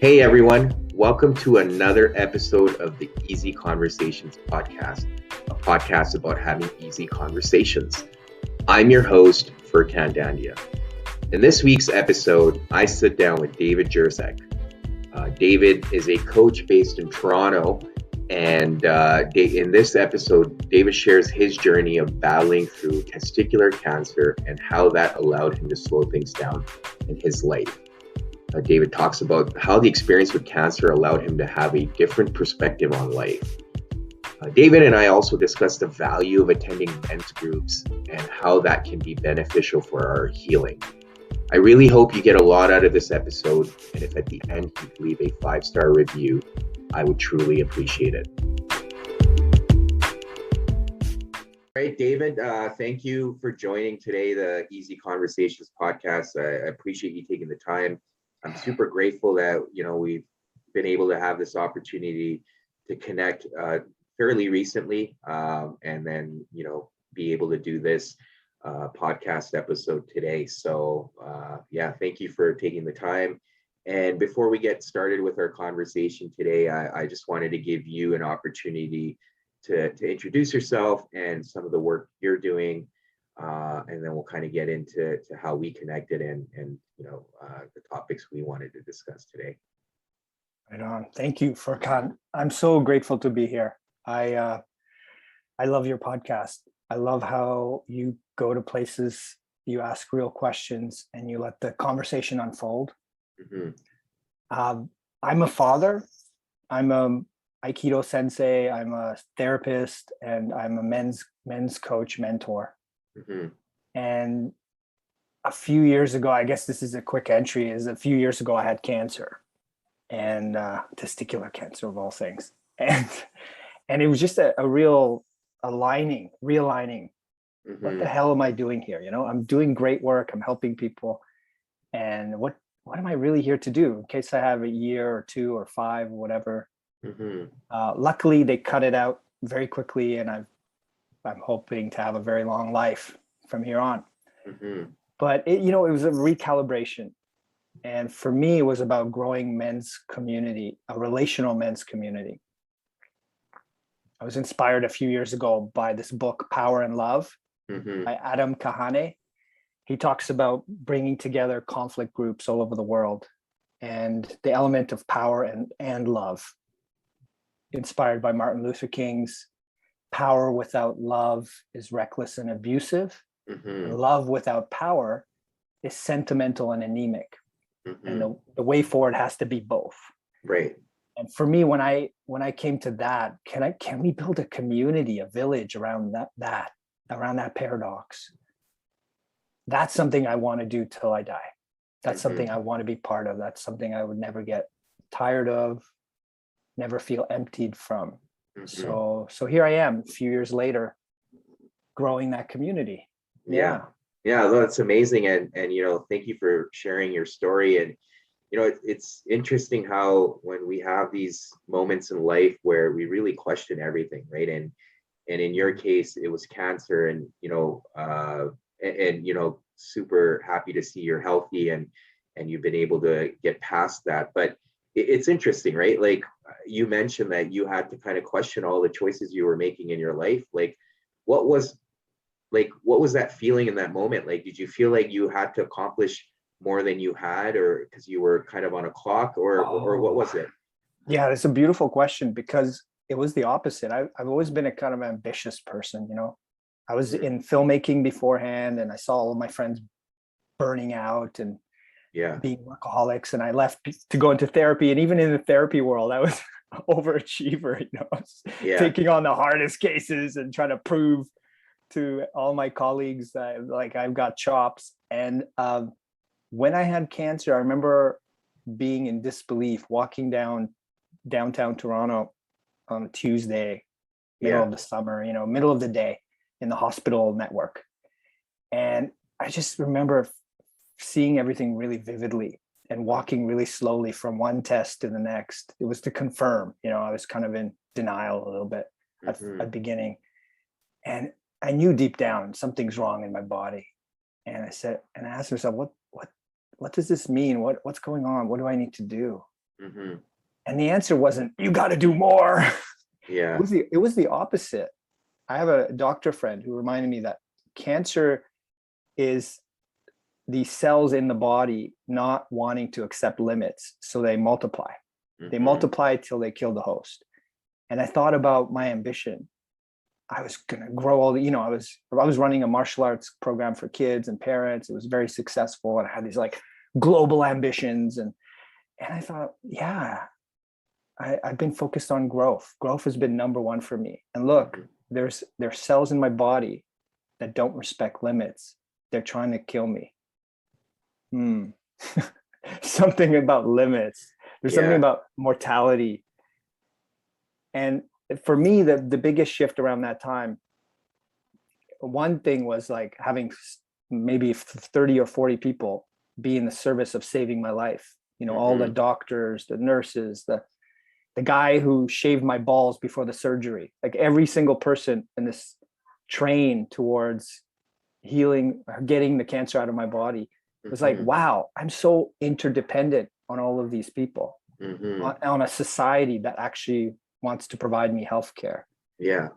Hey everyone, welcome to another episode of the Easy Conversations podcast, a podcast about having easy conversations. I'm your host, Furkan Dandia. In this week's episode, I sit down with David Jurasek. David is a coach based in Toronto, and in this episode, David shares his journey of battling through testicular cancer and how that allowed him to slow things down in his life. David talks about how the experience with cancer allowed him to have a different perspective on life. David and I also discuss the value of attending men's groups and how that can be beneficial for our healing. I really hope you get a lot out of this episode, and if at the end you leave a 5-star review, I would truly appreciate it. All right, David, thank you for joining today, the Easy Conversations podcast. I appreciate you taking the time. I'm super grateful that, we've been able to have this opportunity to connect fairly recently, and then, be able to do this podcast episode today. So, thank you for taking the time. And before we get started with our conversation today, I just wanted to give you an opportunity to introduce yourself and some of the work you're doing. And then we'll kind of get into how we connected and the topics we wanted to discuss today. Right on. Thank you, Furkan. I'm so grateful to be here. I love your podcast. I love how you go to places, you ask real questions, and you let the conversation unfold. Mm-hmm. I'm a father. I'm a Aikido sensei. I'm a therapist, and I'm a men's coach, mentor. Mm-hmm. And a few years ago, I guess this is a quick entry, a few years ago I had cancer, and testicular cancer of all things. And it was just a real realigning. Mm-hmm. What the hell am I doing here? I'm doing great work. I'm helping people. And what am I really here to do in case I have a year or 2 or 5 or whatever? Mm-hmm. Luckily, they cut it out very quickly, and I'm hoping to have a very long life from here on. Mm-hmm. But it was a recalibration. And for me, it was about growing men's community, a relational men's community. I was inspired a few years ago by this book, Power and Love, Mm-hmm. by Adam Kahane. He talks about bringing together conflict groups all over the world and the element of power and love, inspired by Martin Luther King's power without love is reckless and abusive. Mm-hmm. Love without power is sentimental and anemic. Mm-hmm. And the way forward has to be both. Right. And for me, when I came to that, can we build a community, a village around that paradox? That's something I want to do till I die. That's Mm-hmm. something I want to be part of. That's something I would never get tired of, never feel emptied from. Mm-hmm. So here I am, a few years later, growing that community. Yeah, that's amazing. And thank you for sharing your story. And it's interesting how when we have these moments in life where we really question everything, right? And in your case, it was cancer, and super happy to see you're healthy and you've been able to get past that. But it's interesting, right? Like you mentioned that you had to kind of question all the choices you were making in your life. Like what was that feeling in that moment? Like, did you feel like you had to accomplish more than you had, or because you were kind of on a clock, or what was it? Yeah, that's a beautiful question, because it was the opposite. I've always been a kind of ambitious person. I was Mm-hmm. in filmmaking beforehand, and I saw all of my friends burning out and being workaholics, and I left to go into therapy. And even in the therapy world, I was overachiever, taking on the hardest cases and trying to prove to all my colleagues that like I've got chops. And when I had cancer, I remember being in disbelief, walking down downtown Toronto on a Tuesday, middle of the summer, middle of the day, in the hospital network. And I just remember seeing everything really vividly and walking really slowly from one test to the next. It was to confirm, I was kind of in denial a little bit at the beginning. And I knew deep down something's wrong in my body. And I asked myself, what does this mean? What's going on? What do I need to do? Mm-hmm. And the answer wasn't, you got to do more. Yeah. It was the opposite. I have a doctor friend who reminded me that cancer is the cells in the body not wanting to accept limits. So they multiply. They multiply till they kill the host. And I thought about my ambition. I was going to grow all the, I was running a martial arts program for kids and parents. It was very successful. And I had these like global ambitions. And I thought, yeah, I've been focused on growth. Growth has been number one for me. And look, there's cells in my body that don't respect limits. They're trying to kill me. Something about limits. There's something about mortality. And for me, the biggest shift around that time, one thing was like having maybe 30 or 40 people be in the service of saving my life. All the doctors, the nurses, the guy who shaved my balls before the surgery, like every single person in this train towards healing, getting the cancer out of my body. It was like, wow, I'm so interdependent on all of these people, on a society that actually wants to provide me healthcare. Yeah.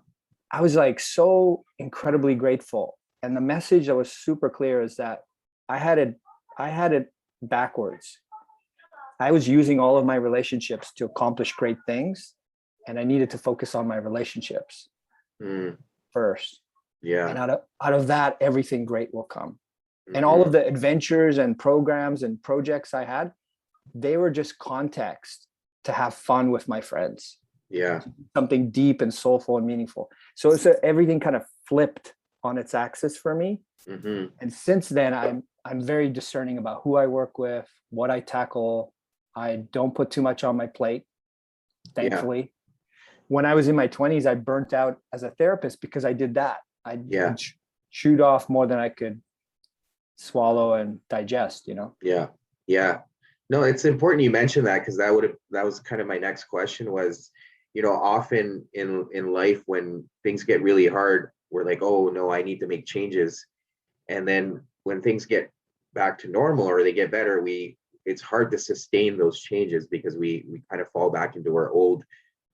I was like so incredibly grateful. And the message that was super clear is that I had it backwards. I was using all of my relationships to accomplish great things, and I needed to focus on my relationships first. Yeah. And out of that, everything great will come. And all of the adventures and programs and projects I had, they were just context to have fun with my friends. Yeah. Something deep and soulful and meaningful. So everything kind of flipped on its axis for me. And since then, I'm very discerning about who I work with, what I tackle. I don't put too much on my plate, thankfully. Yeah. When I was in my 20s, I burnt out as a therapist because I did that. I chewed off more than I could swallow and digest, Yeah. Yeah. No, it's important you mentioned that, because that was kind of my next question was, often in life when things get really hard, we're like, oh no, I need to make changes. And then when things get back to normal or they get better, it's hard to sustain those changes because we kind of fall back into our old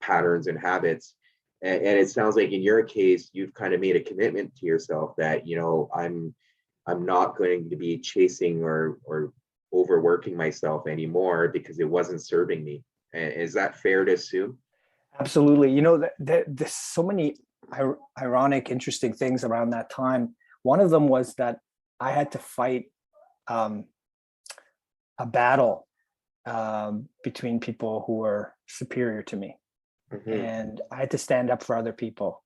patterns and habits. And it sounds like in your case, you've kind of made a commitment to yourself that, I'm not going to be chasing or overworking myself anymore because it wasn't serving me. Is that fair to assume? Absolutely. There's so many ironic, interesting things around that time. One of them was that I had to fight a battle between people who were superior to me. And I had to stand up for other people.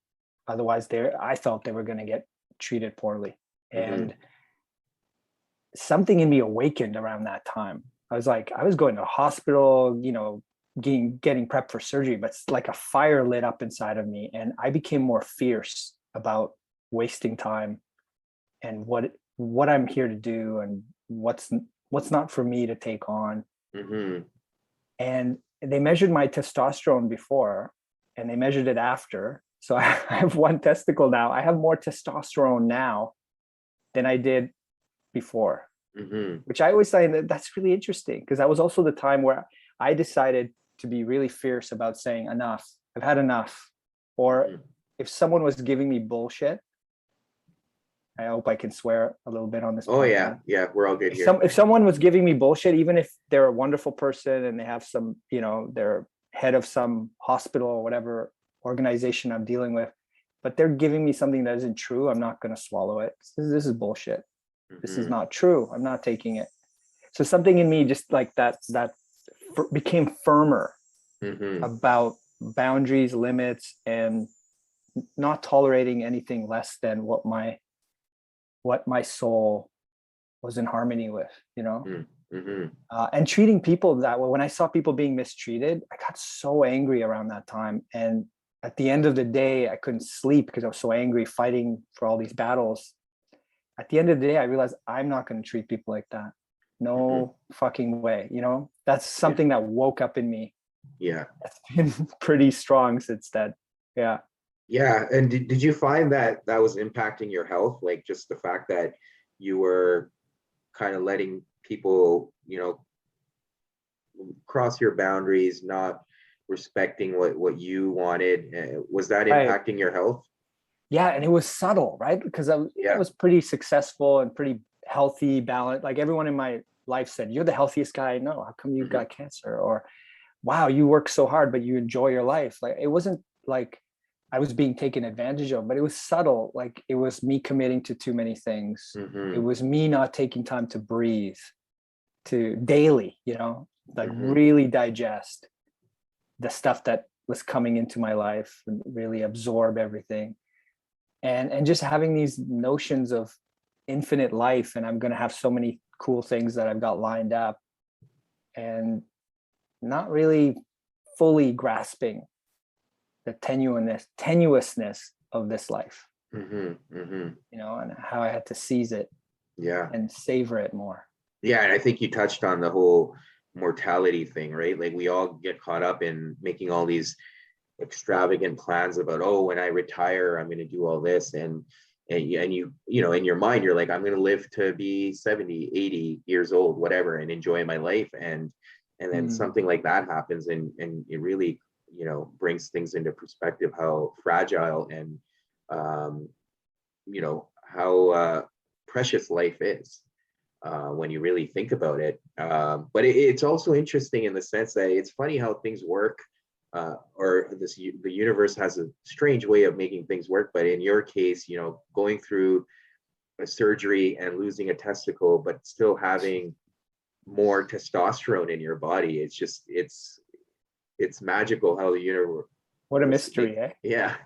Otherwise, I felt they were going to get treated poorly. And something in me awakened around that time. I was going to a hospital, getting prepped for surgery, but it's like a fire lit up inside of me. And I became more fierce about wasting time and what I'm here to do and what's not for me to take on. And they measured my testosterone before and they measured it after. So I have one testicle now. I have more testosterone now than I did before, which I always find that's really interesting, because that was also the time where I decided to be really fierce about saying enough. I've had enough. Or if someone was giving me bullshit, I hope I can swear a little bit on this. Oh yeah. Yeah. We're all good here. If someone was giving me bullshit, even if they're a wonderful person and they have some, they're head of some hospital or whatever organization I'm dealing with, but they're giving me something that isn't true, I'm not going to swallow it. This is bullshit. This is not true. I'm not taking it. So something in me just like that became firmer about boundaries, limits, and not tolerating anything less than what my soul was in harmony with, and treating people that way. When I saw people being mistreated, I got so angry around that time. And at the end of the day, I couldn't sleep because I was so angry fighting for all these battles. At the end of the day, I realized I'm not going to treat people like that. No fucking way. That's something that woke up in me. Yeah. That's been pretty strong since then. Yeah. Yeah. And did you find that was impacting your health? Like just the fact that you were kind of letting people, cross your boundaries, not respecting what you wanted. Was that Right. impacting your health? Yeah, and it was subtle, right? Because I was pretty successful and pretty healthy, balanced. Like everyone in my life said, "You're the healthiest guy I know. How come you got cancer?" Or, "Wow, you work so hard, but you enjoy your life." Like it wasn't like I was being taken advantage of, but it was subtle. Like it was me committing to too many things. It was me not taking time to breathe, to daily, like really digest the stuff that was coming into my life and really absorb everything. And just having these notions of infinite life, and I'm going to have so many cool things that I've got lined up, and not really fully grasping the tenuousness of this life, and how I had to seize it and savor it more. Yeah, and I think you touched on the whole mortality thing, right? Like we all get caught up in making all these extravagant plans about, oh, when I retire, I'm going to do all this. And you in your mind, you're like, I'm going to live to be 70, 80 years old, whatever, and enjoy my life. And then something like that happens, and it really, brings things into perspective, how fragile and, how precious life is. When you really think about it. But it's also interesting in the sense that it's funny how things work, or the universe has a strange way of making things work. But in your case, going through a surgery and losing a testicle, but still having more testosterone in your body, it's magical how the universe. What a mystery, eh? Yeah.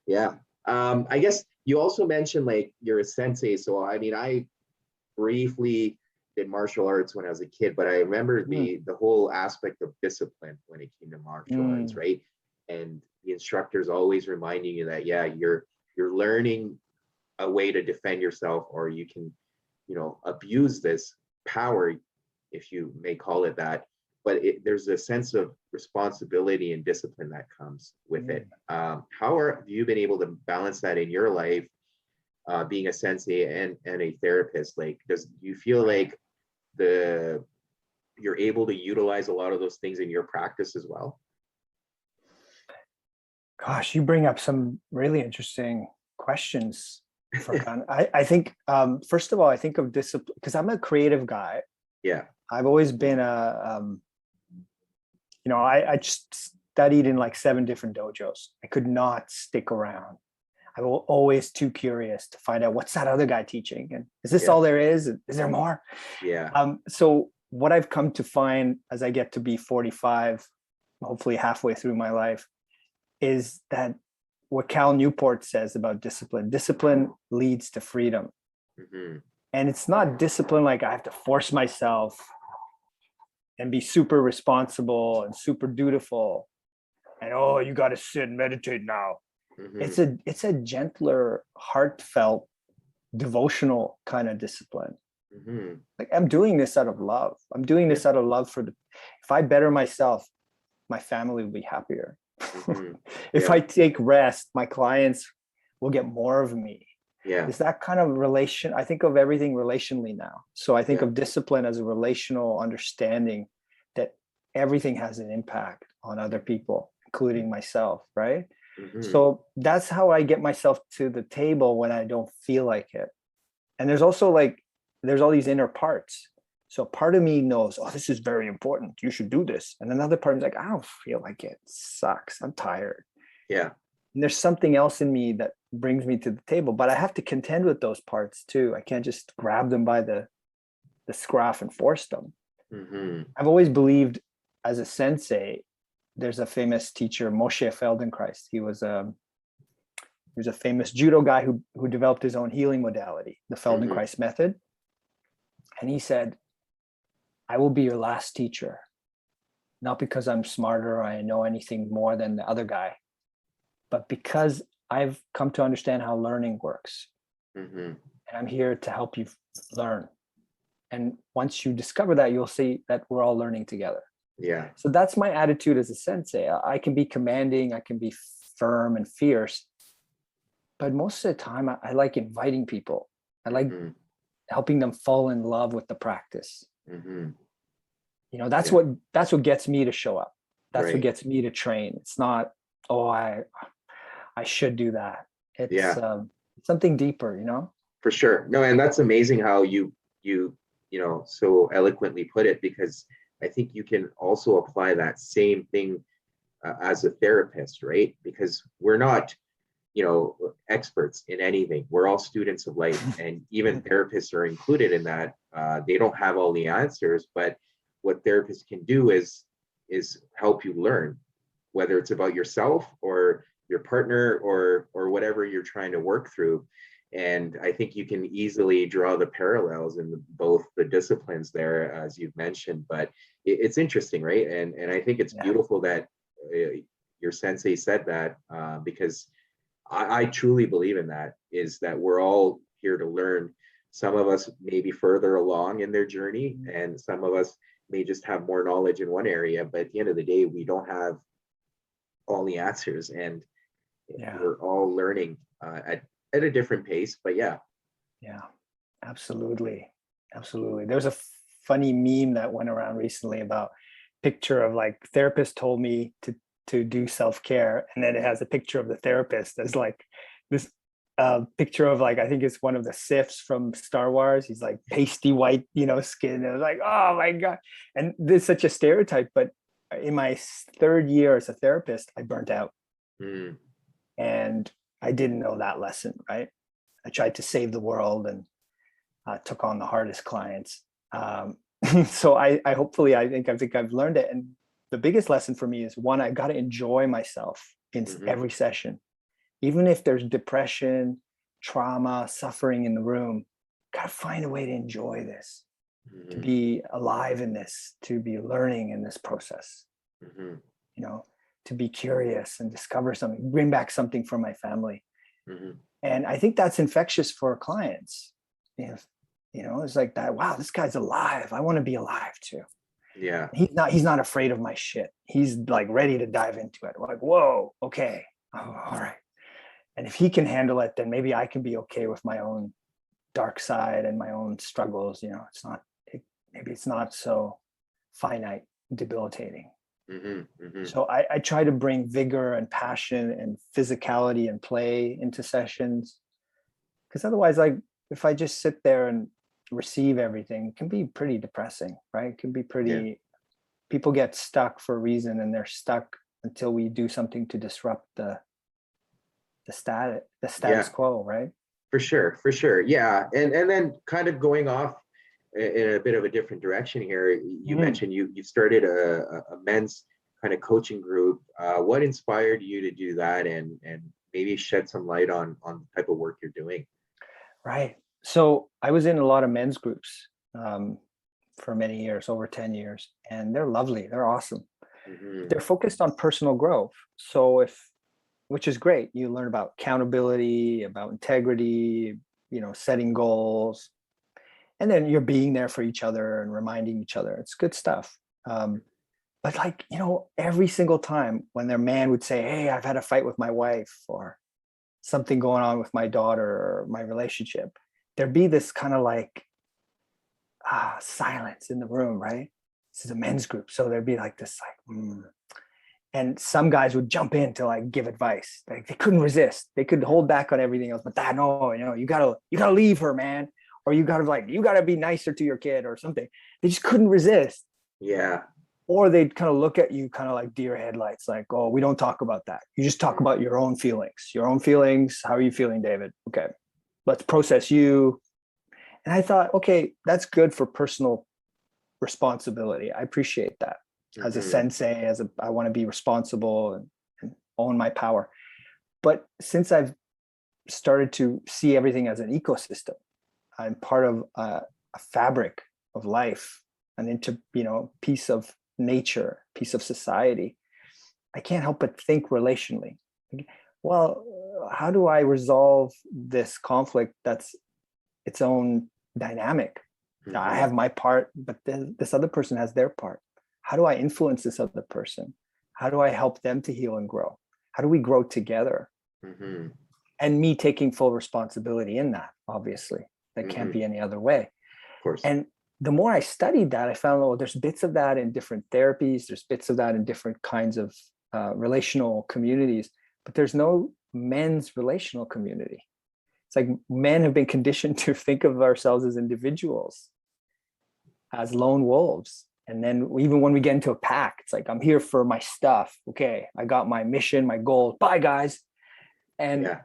Yeah. I guess you also mentioned like you're a sensei. So I mean, I briefly did martial arts when I was a kid, but I remember the whole aspect of discipline when it came to martial arts, right? And the instructors always reminding you that, yeah, you're learning a way to defend yourself, or you can, abuse this power, if you may call it that. But there's a sense of responsibility and discipline that comes with it. How have you been able to balance that in your life? Being a sensei and a therapist, like, do you feel like you're able to utilize a lot of those things in your practice as well? Gosh, you bring up some really interesting questions, Furkan. I think, first of all, I think of discipline because I'm a creative guy. Yeah. I've always been I just studied in like 7 different dojos. I could not stick around. I was always too curious to find out what's that other guy teaching, and is this all there is? Is there more? Yeah. So what I've come to find as I get to be 45, hopefully halfway through my life, is that what Cal Newport says about discipline leads to freedom. And it's not discipline like I have to force myself and be super responsible and super dutiful and, oh, you got to sit and meditate now. It's a gentler, heartfelt, devotional kind of discipline. Like I'm doing this out of love. I'm doing this out of love if I better myself, my family will be happier. If I take rest, my clients will get more of me. It's that kind of relation. I think of everything relationally now. So I think of discipline as a relational understanding that everything has an impact on other people, including myself, right? So that's how I get myself to the table when I don't feel like it. And there's also there's all these inner parts. So part of me knows, oh, this is very important. You should do this. And another part is like, I don't feel like it. It sucks. I'm tired. Yeah. And there's something else in me that brings me to the table, but I have to contend with those parts too. I can't just grab them by the scruff and force them. I've always believed as a sensei, there's a famous teacher, Moshe Feldenkrais. He was a famous judo guy who developed his own healing modality, the Feldenkrais method. And he said, I will be your last teacher, not because I'm smarter or I know anything more than the other guy, but because I've come to understand how learning works. And I'm here to help you learn. And once you discover that, you'll see that we're all learning together. Yeah. So that's my attitude as a sensei. I can be commanding, I can be firm and fierce, but most of the time I like inviting people. I like helping them fall in love with the practice. That's what gets me to show up. That's what Right. gets me to train. It's not, oh, I should do that. It's something deeper. For sure. No, and that's amazing how you so eloquently put it, because I think you can also apply that same thing as a therapist, right? Because we're not, experts in anything. We're all students of life, and even therapists are included in that. They don't have all the answers, but what therapists can do is help you learn, whether it's about yourself or your partner or whatever you're trying to work through. And I think you can easily draw the parallels in both the disciplines there, as you've mentioned. But it's interesting, right? And I think it's beautiful that your sensei said that, because I truly believe in that, is that we're all here to learn. Some of us may be further along in their journey, and some of us may just have more knowledge in one area. But at the end of the day, we don't have all the answers, and we're all learning at a different pace. But yeah, absolutely. There's a funny meme that went around recently about picture of like therapist told me to do self-care, and then it has a picture of the therapist as like this picture of, like, I think it's one of the Siths from Star Wars. He's like pasty white, skin. It was like, oh my God. And this is such a stereotype, but in my third year as a therapist, I burnt out. And I didn't know that lesson, right? I tried to save the world and took on the hardest clients. So I think I've learned it. And the biggest lesson for me is, one, I got to enjoy myself in every session. Even if there's depression, trauma, suffering in the room, got to find a way to enjoy this, to be alive in this, to be learning in this process, to be curious and discover something, bring back something for my family. And I think that's infectious for clients. It's like that. Wow, this guy's alive. I want to be alive too. Yeah. He's not afraid of my shit. He's like ready to dive into it. We're like, whoa, okay. Oh, all right. And if he can handle it, then maybe I can be okay with my own dark side and my own struggles. Maybe it's not so finite, debilitating. So I try to bring vigor and passion and physicality and play into sessions, because otherwise, like, if I just sit there and receive everything, it can be pretty depressing, right? It can be pretty, people get stuck for a reason, and they're stuck until we do something to disrupt the status quo, right? For sure. Yeah. And then kind of going off in a bit of a different direction here, you mentioned you started a men's kind of coaching group. What inspired you to do that, and maybe shed some light on the type of work you're doing? Right. So I was in a lot of men's groups for many years, over 10 years, and they're lovely. They're awesome. They're focused on personal growth. So which is great. You learn about accountability, about integrity, setting goals, and then you're being there for each other and reminding each other. It's good stuff. But like, every single time when their man would say, hey, I've had a fight with my wife, or something going on with my daughter or my relationship, there'd be this kind of like silence in the room, right? This is a men's group. So there'd be like this, and some guys would jump in to like give advice. Like, they couldn't resist. They could hold back on everything else, but you gotta leave her, man. Or you gotta be nicer to your kid or something. They just couldn't resist. Yeah. Or they'd kind of look at you kind of like deer headlights, like, oh, we don't talk about that. You just talk about your own feelings. How are you feeling, David? Okay, let's process you. And I thought, okay, that's good for personal responsibility. I appreciate that. As a sensei, I want to be responsible and own my power. But since I've started to see everything as an ecosystem, I'm part of a fabric of life, piece of nature, piece of society. I can't help but think relationally. Well, how do I resolve this conflict that's its own dynamic? I have my part, but this other person has their part. How do I influence this other person? How do I help them to heal and grow? How do we grow together? And me taking full responsibility in that, obviously. That can't be any other way. Of course. And the more I studied that, I found, oh, there's bits of that in different therapies. There's bits of that in different kinds of relational communities, but there's no men's relational community. It's like men have been conditioned to think of ourselves as individuals, as lone wolves. And then even when we get into a pack, it's like, I'm here for my stuff. Okay, I got my mission, my goal. Bye, guys. And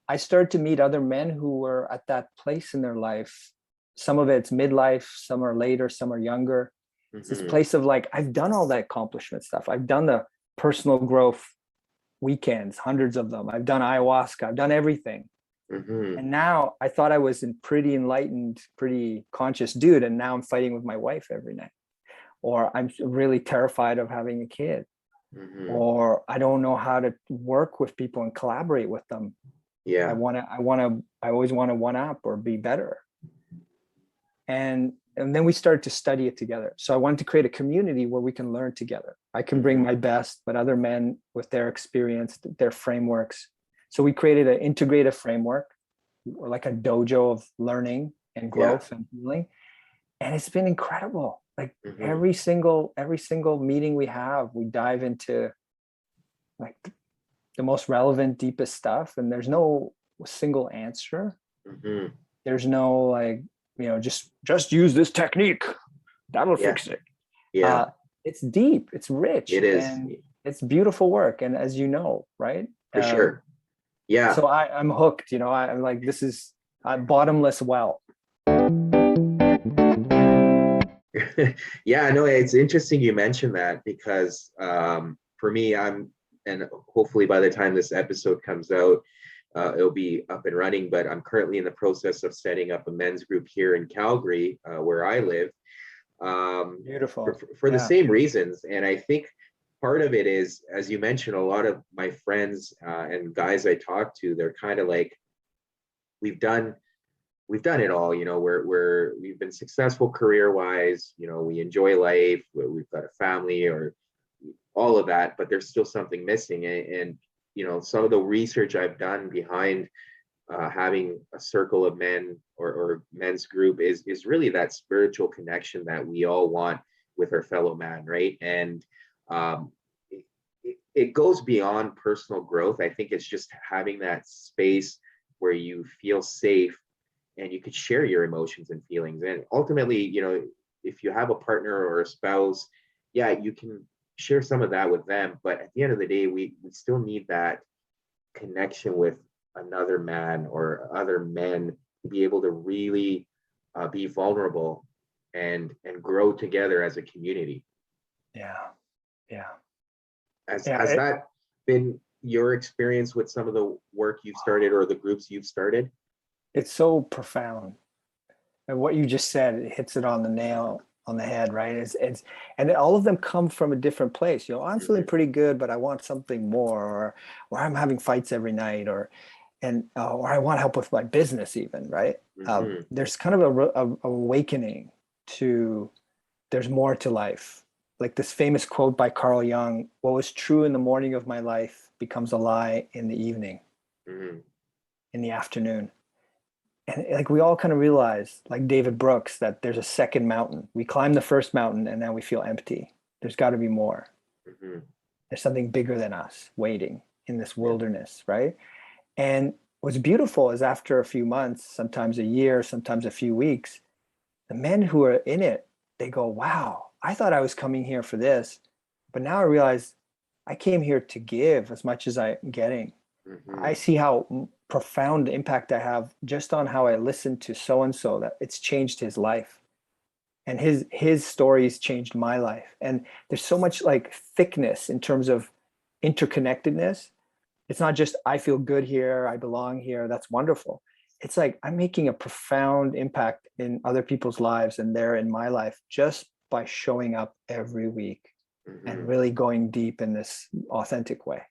I started to meet other men who were at that place in their life. Some of it's midlife, some are later, some are younger. It's this place of like, I've done all that accomplishment stuff. I've done the personal growth weekends, hundreds of them. I've done ayahuasca. I've done everything. And now I thought I was a pretty enlightened, pretty conscious dude. And now I'm fighting with my wife every night. Or I'm really terrified of having a kid. Or I don't know how to work with people and collaborate with them. I always want to one up or be better. And then we started to study it together. So I wanted to create a community where we can learn together. I can bring my best, but other men with their experience, their frameworks. So we created an integrative framework, like a dojo of learning and growth and healing. And it's been incredible. Like every single meeting we have, we dive into like the most relevant, deepest stuff. And there's no single answer. There's no like, just use this technique. That'll fix it. It's deep. It's rich. It is. And it's beautiful work. And as you know, right? For sure. Yeah. So I'm hooked, I'm like, this is a bottomless well. Yeah, no, it's interesting you mentioned that because for me, and hopefully by the time this episode comes out, it'll be up and running, but I'm currently in the process of setting up a men's group here in Calgary, where I live. Beautiful. For the same reasons. And I think part of it is, as you mentioned, a lot of my friends and guys I talk to, they're kind of like, we've done it all, we've been successful career-wise, we enjoy life, we've got a family or all of that, but there's still something missing. And some of the research I've done behind having a circle of men or men's group is really that spiritual connection that we all want with our fellow man, right? And it goes beyond personal growth. I think it's just having that space where you feel safe and you could share your emotions and feelings. And ultimately, if you have a partner or a spouse, you can share some of that with them. But at the end of the day, we still need that connection with another man or other men to be able to really be vulnerable and grow together as a community. Has that been your experience with some of the work you've started or the groups you've started? It's so profound. And what you just said, it hits it on the nail on the head, right? It's and all of them come from a different place. I'm feeling pretty good, but I want something more, or I'm having fights every night, or I want help with my business even, right? There's kind of a awakening to there's more to life. Like this famous quote by Carl Jung, what was true in the morning of my life becomes a lie in the evening, in the afternoon. And like we all kind of realize, like David Brooks, that there's a second mountain. We climb the first mountain and now we feel empty. There's got to be more. There's something bigger than us waiting in this wilderness, right? And what's beautiful is after a few months, sometimes a year, sometimes a few weeks, the men who are in it, they go, wow, I thought I was coming here for this, but now I realize I came here to give as much as I'm getting. I see how profound impact I have just on how I listened to so-and-so, that it's changed his life. And his stories changed my life. And there's so much like thickness in terms of interconnectedness. It's not just, I feel good here, I belong here, that's wonderful. It's like, I'm making a profound impact in other people's lives and they're in my life just by showing up every week and really going deep in this authentic way.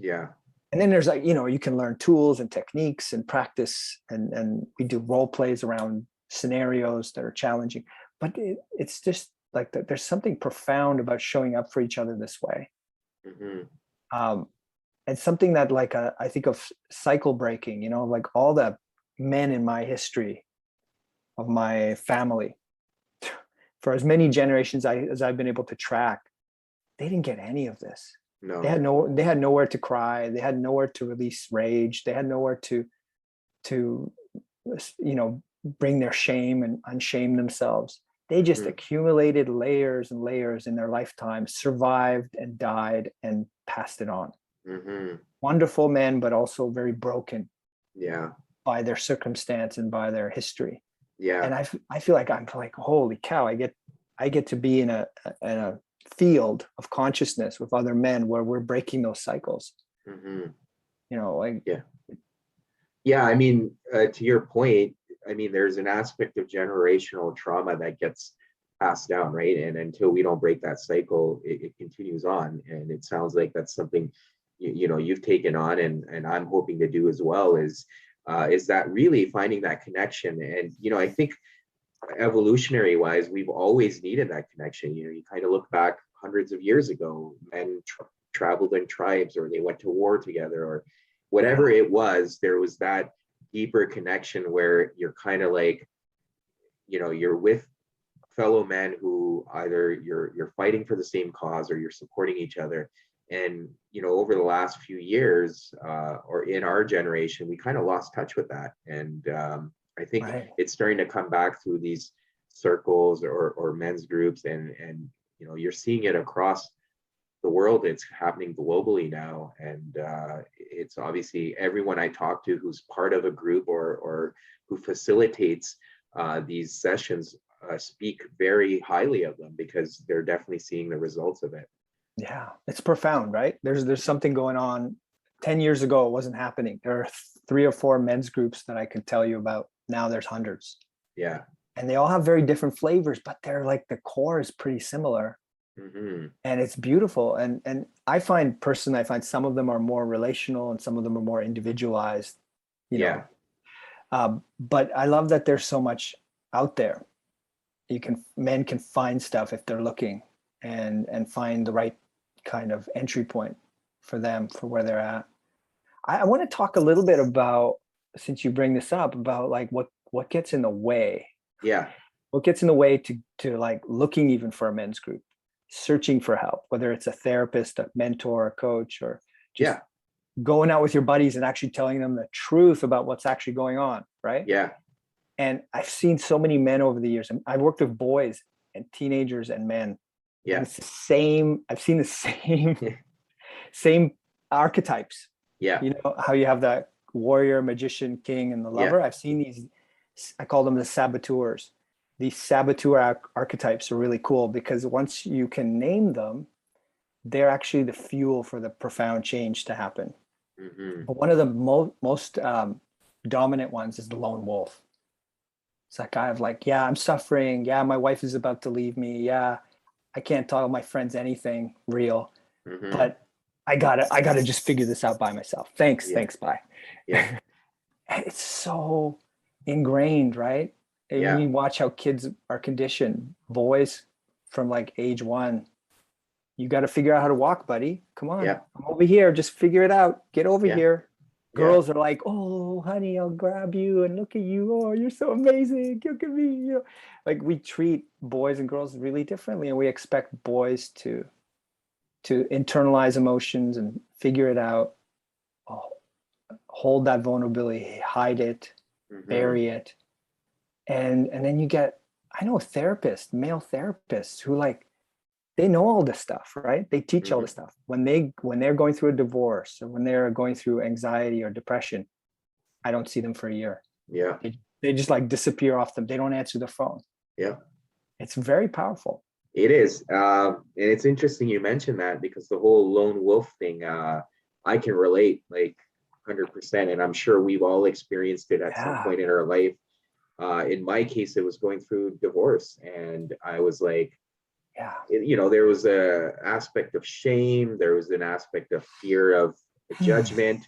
And then there's like, you can learn tools and techniques and practice, and we do role plays around scenarios that are challenging, but it's just like there's something profound about showing up for each other this way. And something that like, I think of cycle breaking, like all the men in my history of my family, for as many generations as I've been able to track, they didn't get any of this. No. They had nowhere to cry. They had nowhere to release rage. They had nowhere to bring their shame and unshame themselves. They just accumulated layers and layers in their lifetime, survived and died and passed it on. Wonderful men, but also very broken. Yeah. By their circumstance and by their history. Yeah. And I feel like I'm like, holy cow, I get to be in a field of consciousness with other men where we're breaking those cycles. Yeah. I mean, to your point, I mean, there's an aspect of generational trauma that gets passed down, right? And until we don't break that cycle, it continues on. And it sounds like that's something you've taken on, and I'm hoping to do as well, is that really finding that connection. And I think evolutionary wise, we've always needed that connection. You kind of look back hundreds of years ago, men traveled in tribes, or they went to war together, or whatever it was. There was that deeper connection where you're kind of like, you're with fellow men who either you're fighting for the same cause, or you're supporting each other. And over the last few years, or in our generation, we kind of lost touch with that. And I think it's starting to come back through these circles or men's groups, and you're seeing it across the world. It's happening globally now, and it's obviously everyone I talk to who's part of a group or who facilitates these sessions speak very highly of them, because they're definitely seeing the results of it. Yeah, it's profound, right? There's something going on. 10 years ago, it wasn't happening. There are 3 or 4 men's groups that I could tell you about. Now there's hundreds. Yeah. And they all have very different flavors, but they're like, the core is pretty similar. And it's beautiful. And I find some of them are more relational and some of them are more individualized, know. But I love that there's so much out there. Men can find stuff if they're looking, and find the right kind of entry point for them, for where they're at. I want to talk a little bit about, since you bring this up, about like what gets in the way. Yeah. What gets in the way to like looking even for a men's group, searching for help, whether it's a therapist, a mentor, a coach, or just going out with your buddies and actually telling them the truth about what's actually going on, right? Yeah. And I've seen so many men over the years, and I've worked with boys and teenagers and men. Yeah. And it's the same. I've seen the same archetypes. Yeah. How you have that warrior, magician, king, and the lover. I've seen these, I call them the saboteurs. These saboteur archetypes are really cool, because once you can name them, they're actually the fuel for the profound change to happen. But one of the most dominant ones is the lone wolf. It's that guy of like, I'm suffering. My wife is about to leave me. I can't tell my friends anything real, but I gotta just figure this out by myself. Thanks, bye. Yeah. And it's so ingrained, right? And you watch how kids are conditioned. Boys from like age 1, you got to figure out how to walk, buddy. Come on, I'm over here. Just figure it out. Get over here. Girls are like, oh, honey, I'll grab you and look at you. Oh, you're so amazing. Look at me. Like, we treat boys and girls really differently, and we expect boys to internalize emotions and figure it out. Hold that vulnerability, hide it, bury it. And then you get, I know therapists, male therapists who like, they know all this stuff, right? They teach all this stuff. When they're going through a divorce, or when they're going through anxiety or depression, I don't see them for a year. Yeah. They just like disappear off them. They don't answer the phone. Yeah. It's very powerful. It is. And it's interesting you mentioned that, because the whole lone wolf thing, I can relate like 100%. And I'm sure we've all experienced it at some point in our life. In my case, it was going through divorce, and I was like, there was a aspect of shame. There was an aspect of fear of judgment,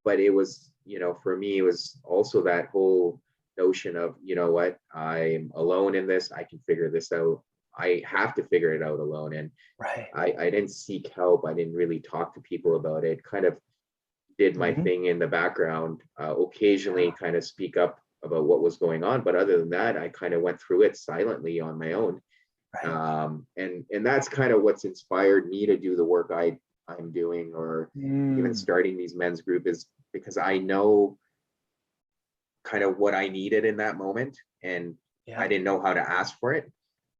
but it was, for me, it was also that whole notion of, what, I'm alone in this. I can figure this out. I have to figure it out alone. And I didn't seek help. I didn't really talk to people about it. Kind of did my thing in the background, occasionally kind of speak up about what was going on. But other than that, I kind of went through it silently on my own. Right. And that's kind of what's inspired me to do the work I'm doing, or even starting these men's group, is because I know kind of what I needed in that moment, and I Yeah. didn't know how to ask for it.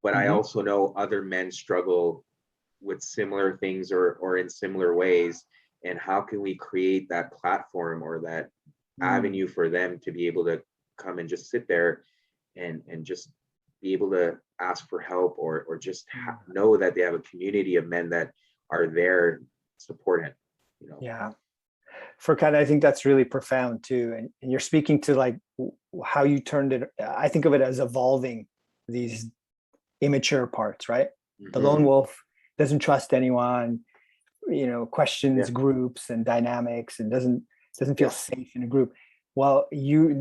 But I also know other men struggle with similar things, or in similar ways. And how can we create that platform or that avenue for them to be able to come and just sit there and just be able to ask for help, or just know that they have a community of men that are there supporting, Yeah. Furkan, I think that's really profound too. And you're speaking to like how you turned it. I think of it as evolving these immature parts, right? The lone wolf doesn't trust anyone, questions groups and dynamics, and doesn't feel safe in a group. Well, you're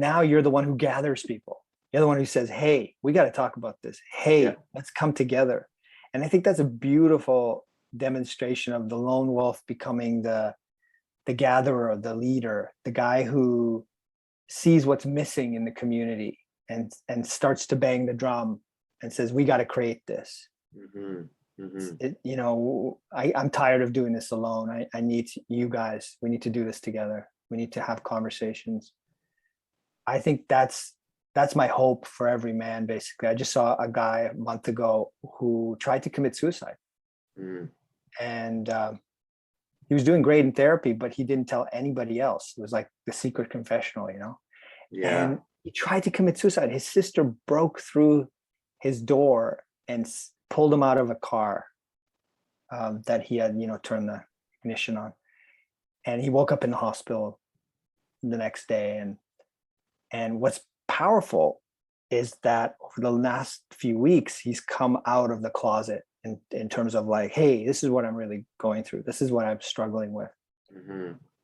the one who gathers people. You're the one who says, hey, we got to talk about this. Hey, let's come together. And I think that's a beautiful demonstration of the lone wolf becoming the gatherer, the leader, the guy who sees what's missing in the community and starts to bang the drum and says, we got to create this. I'm tired of doing this alone. I need you guys. We need to do this together. We need to have conversations. I think that's my hope for every man. Basically, I just saw a guy a month ago who tried to commit suicide, and he was doing great in therapy, but he didn't tell anybody else. It was like the secret confessional, And he tried to commit suicide. His sister broke through his door and pulled him out of a car that he had, turned the ignition on. And he woke up in the hospital the next day. And what's powerful is that over the last few weeks, he's come out of the closet in terms of like, hey, this is what I'm really going through. This is what I'm struggling with.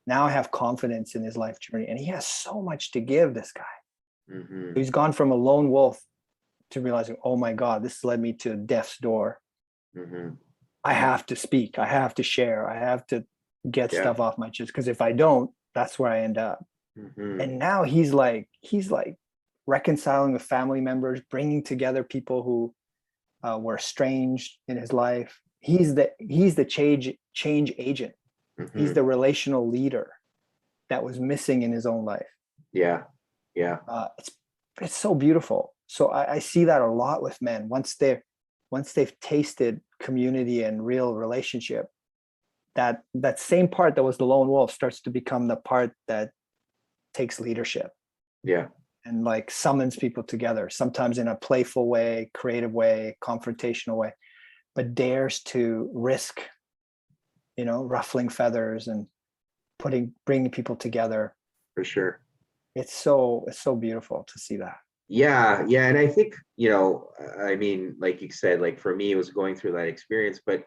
Now I have confidence in his life journey, and he has so much to give, this guy. He's gone from a lone wolf to realizing, oh my God, this led me to death's door. I have to speak. I have to share. I have to get stuff off my chest, because if I don't, that's where I end up. And now he's like reconciling with family members, bringing together people who were estranged in his life. He's the change agent. He's the relational leader that was missing in his own life. It's so beautiful. So I see that a lot with men. Once they've tasted community and real relationship, that same part that was the lone wolf starts to become the part that takes leadership. And like summons people together, sometimes in a playful way, creative way, confrontational way, but dares to risk, ruffling feathers and bringing people together. For sure. It's so beautiful to see that. And I think, I mean, like you said, like for me, it was going through that experience, but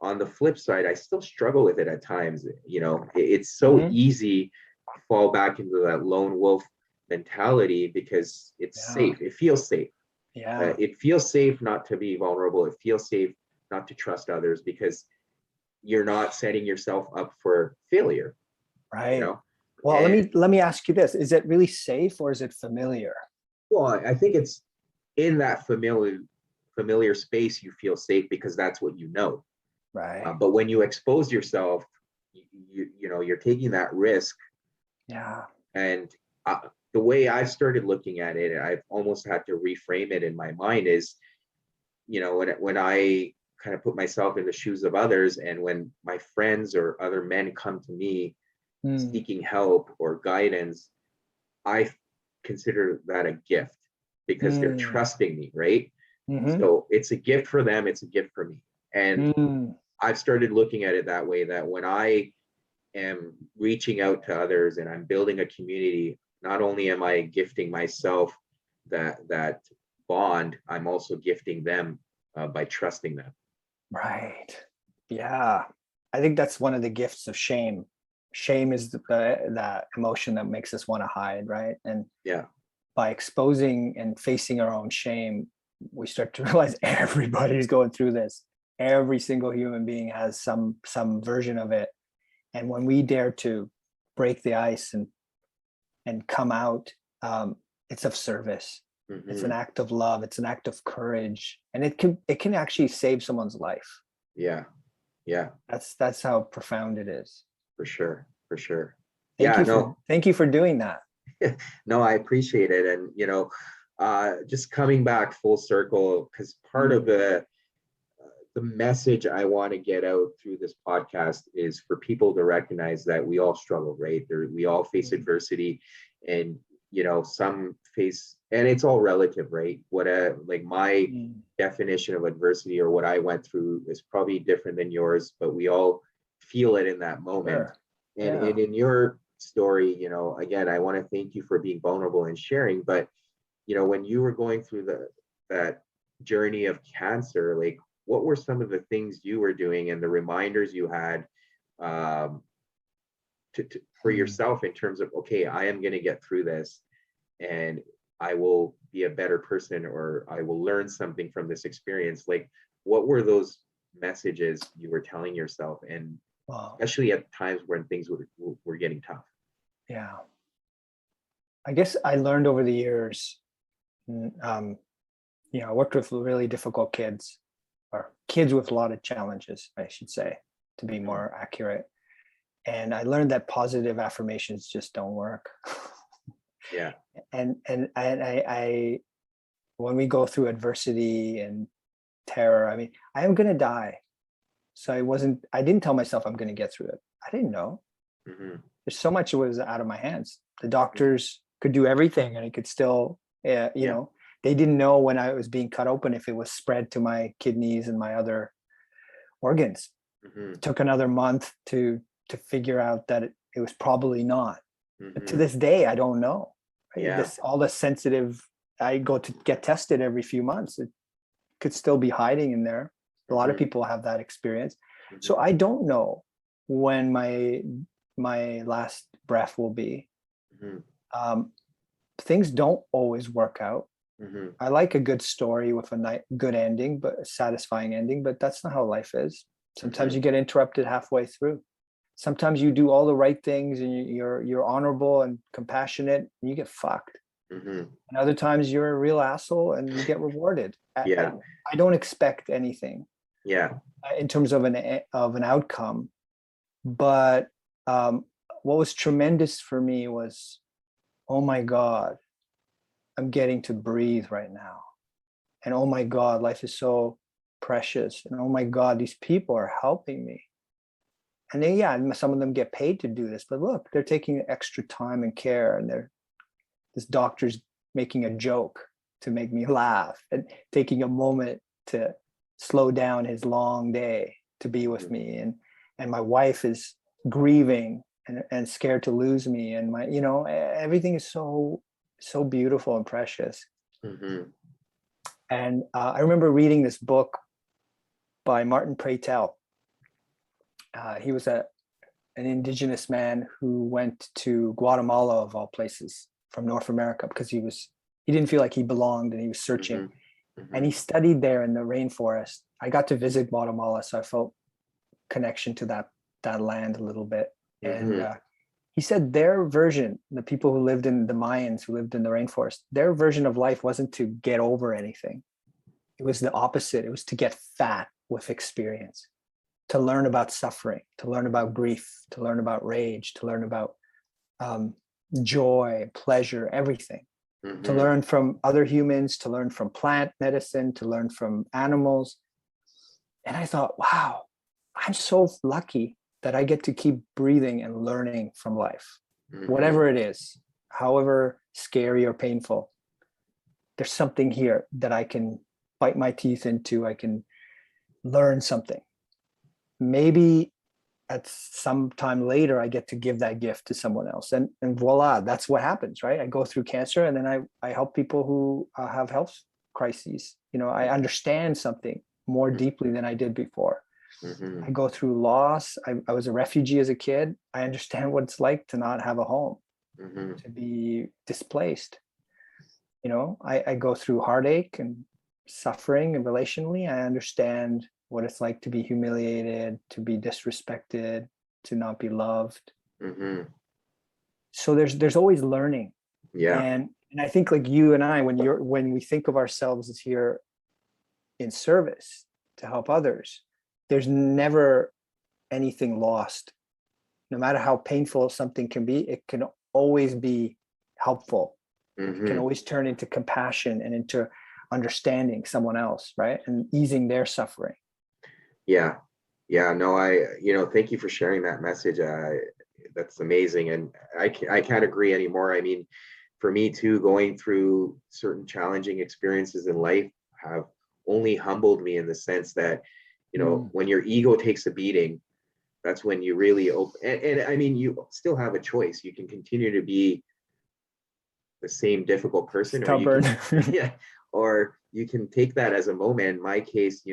on the flip side, I still struggle with it at times. It's so easy to fall back into that lone wolf mentality because it's safe. It feels safe. It feels safe not to be vulnerable. It feels safe not to trust others, because you're not setting yourself up for failure. Right. Well, let me ask you this. Is it really safe, or is it familiar? Well, I think it's in that familiar space you feel safe because that's what you know. Right. But when you expose yourself, you're taking that risk. And the way I've started looking at it, I've almost had to reframe it in my mind, is, when I kind of put myself in the shoes of others, and when my friends or other men come to me seeking help or guidance, I consider that a gift, because they're trusting me, right? So it's a gift for them, it's a gift for me. And I've started looking at it that way, that when I am reaching out to others and I'm building a community, not only am I gifting myself that bond, I'm also gifting them by trusting them. Right. Yeah. I think that's one of the gifts of shame. Shame is that emotion that makes us want to hide, right? And by exposing and facing our own shame, we start to realize everybody's going through this. Every single human being has some version of it. And when we dare to break the ice and come out, it's of service. It's an act of love. It's an act of courage, and it can actually save someone's life. Yeah. Yeah. That's how profound it is. For sure. For sure. Thank you for doing that. No, I appreciate it. And, just coming back full circle, because part of the message I want to get out through this podcast is for people to recognize that we all struggle, right? We all face adversity, and some face, and it's all relative, right? Like my definition of adversity or what I went through is probably different than yours, but we all feel it in that moment. Sure. And in your story, again, I want to thank you for being vulnerable and sharing. But when you were going through that journey of cancer, like, what were some of the things you were doing and the reminders you had for yourself in terms of, okay, I am going to get through this and I will be a better person, or I will learn something from this experience? Like, what were those messages you were telling yourself, and especially at times when things were getting tough? Yeah. I guess I learned over the years, I worked with really difficult kids, or kids with a lot of challenges, I should say, to be more accurate. And I learned that positive affirmations just don't work. Yeah. And I when we go through adversity and terror, I mean, I am going to die. So I didn't tell myself I'm going to get through it. I didn't know. There's so much that was out of my hands. The doctors could do everything and it could still, they didn't know when I was being cut open if it was spread to my kidneys and my other organs. It took another month to figure out that it was probably not. But to this day, I don't know. Right? All the sensitive, I go to get tested every few months. It could still be hiding in there. A lot of people have that experience. So I don't know when my last breath will be. Things don't always work out. I like a good story with a good ending, but a satisfying ending, but that's not how life is. Sometimes you get interrupted halfway through. Sometimes you do all the right things and you're honorable and compassionate and you get fucked. And other times you're a real asshole and you get rewarded. I don't expect anything in terms of an outcome. But what was tremendous for me was, oh my God, I'm getting to breathe right now. And oh my God, life is so precious. And oh my God, these people are helping me. And then, some of them get paid to do this, but look, they're taking extra time and care, and this doctor's making a joke to make me laugh and taking a moment to slow down his long day to be with me. And my wife is grieving and scared to lose me. And everything is so beautiful and precious. And I remember reading this book by Martin Preytel. He was an indigenous man who went to Guatemala, of all places, from North America, because he didn't feel like he belonged and he was searching. And he studied there in the rainforest. I got to visit Guatemala, so I felt connection to that land a little bit. And he said their version, the people who lived in the Mayans, who lived in the rainforest, their version of life wasn't to get over anything. It was the opposite. It was to get fat with experience, to learn about suffering, to learn about grief, to learn about rage, to learn about joy, pleasure, everything. To learn from other humans, to learn from plant medicine, to learn from animals. And I thought, wow, I'm so lucky that I get to keep breathing and learning from life, whatever it is, however scary or painful. There's something here that I can bite my teeth into. I can learn something. Maybe at some time later, I get to give that gift to someone else. And voila, that's what happens, right? I go through cancer and then I help people who have health crises. I understand something more deeply than I did before. I go through loss. I was a refugee as a kid. I understand what it's like to not have a home, to be displaced. I go through heartache and suffering and relationally. I understand what it's like to be humiliated, to be disrespected, to not be loved. So there's always learning. And And I think like you and I, when we think of ourselves as here in service to help others, there's never anything lost. No matter how painful something can be, it can always be helpful. It can always turn into compassion and into understanding someone else, right? And easing their suffering. Yeah. No, thank you for sharing that message. That's amazing. And I can't agree anymore. I mean, for me too, going through certain challenging experiences in life have only humbled me in the sense that, when your ego takes a beating, that's when you really open. And I mean, you still have a choice. You can continue to be the same difficult person, stubborn, or you can take that as a moment. In my case,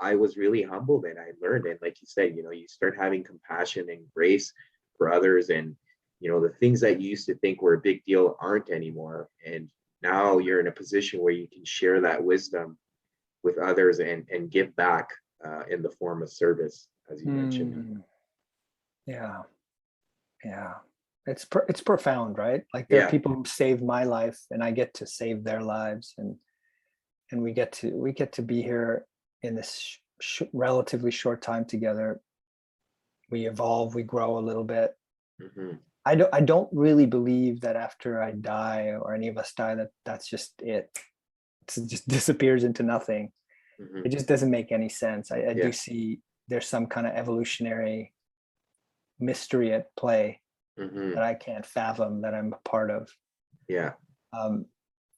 I was really humbled and I learned. And like you said, you start having compassion and grace for others, and the things that you used to think were a big deal aren't anymore. And now you're in a position where you can share that wisdom with others and give back in the form of service, as you mentioned. Yeah. It's profound, right? Like there are people who saved my life, and I get to save their lives, and we get to be here in this relatively short time together. We evolve, we grow a little bit. I don't really believe that after I die, or any of us die, that's just it. It just disappears into nothing. It just doesn't make any sense. I do see there's some kind of evolutionary mystery at play that I can't fathom, that I'm a part of.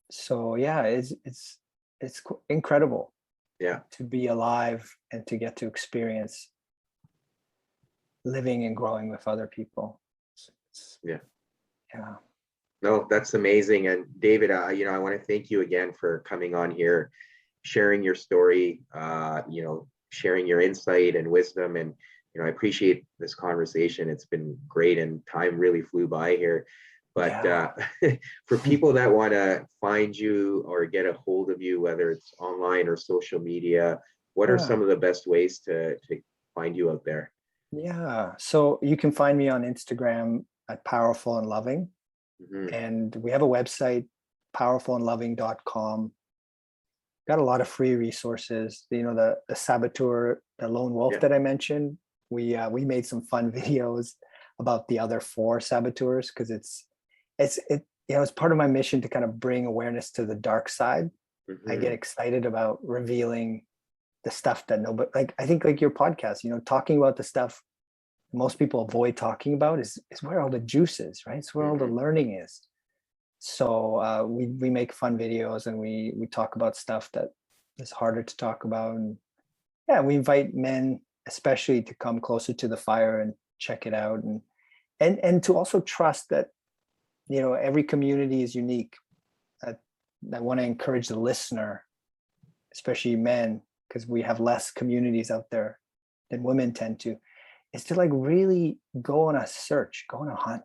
So yeah, it's incredible to be alive and to get to experience living and growing with other people. No, that's amazing. And David, I want to thank you again for coming on here, sharing your story, sharing your insight and wisdom. And I appreciate this conversation. It's been great, and time really flew by here. But for people that want to find you or get a hold of you, whether it's online or social media, what are some of the best ways to find you out there? So you can find me on Instagram at Powerful and Loving. And we have a website, powerfulandloving.com. Got a lot of free resources. The saboteur, the lone wolf that I mentioned, we made some fun videos about the other 4 saboteurs, because it's part of my mission to kind of bring awareness to the dark side. I get excited about revealing the stuff that nobody, like, I think like your podcast, talking about the stuff most people avoid talking about is where all the juice is, right? It's where all the learning is. So we make fun videos, and we talk about stuff that is harder to talk about. And we invite men especially to come closer to the fire and check it out, and to also trust that every community is unique. I want to encourage the listener, especially men, because we have less communities out there than women tend to, is to like really go on a search, go on a hunt,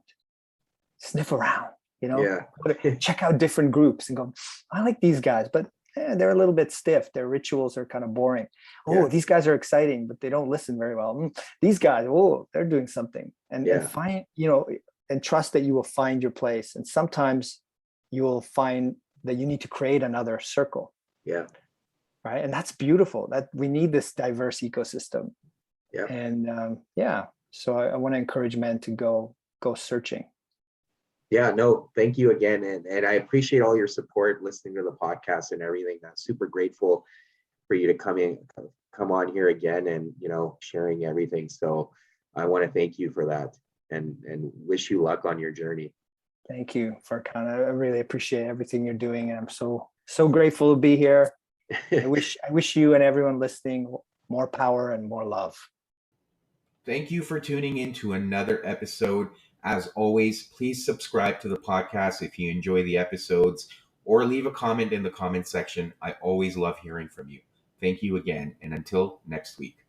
sniff around, check out different groups and go, I like these guys, but they're a little bit stiff. Their rituals are kind of boring. These guys are exciting, but they don't listen very well. These guys, they're doing something. And find, and trust that you will find your place. And sometimes you will find that you need to create another circle. Right. And that's beautiful, that we need this diverse ecosystem. And so I want to encourage men to go searching. No, thank you again. And I appreciate all your support, listening to the podcast and everything. I'm super grateful for you to come on here again and, sharing everything. So I want to thank you for that and wish you luck on your journey. Thank you, Farkan. I really appreciate everything you're doing. And I'm so grateful to be here. I wish you and everyone listening more power and more love. Thank you for tuning in to another episode. As always, please subscribe to the podcast if you enjoy the episodes, or leave a comment in the comment section. I always love hearing from you. Thank you again, and until next week.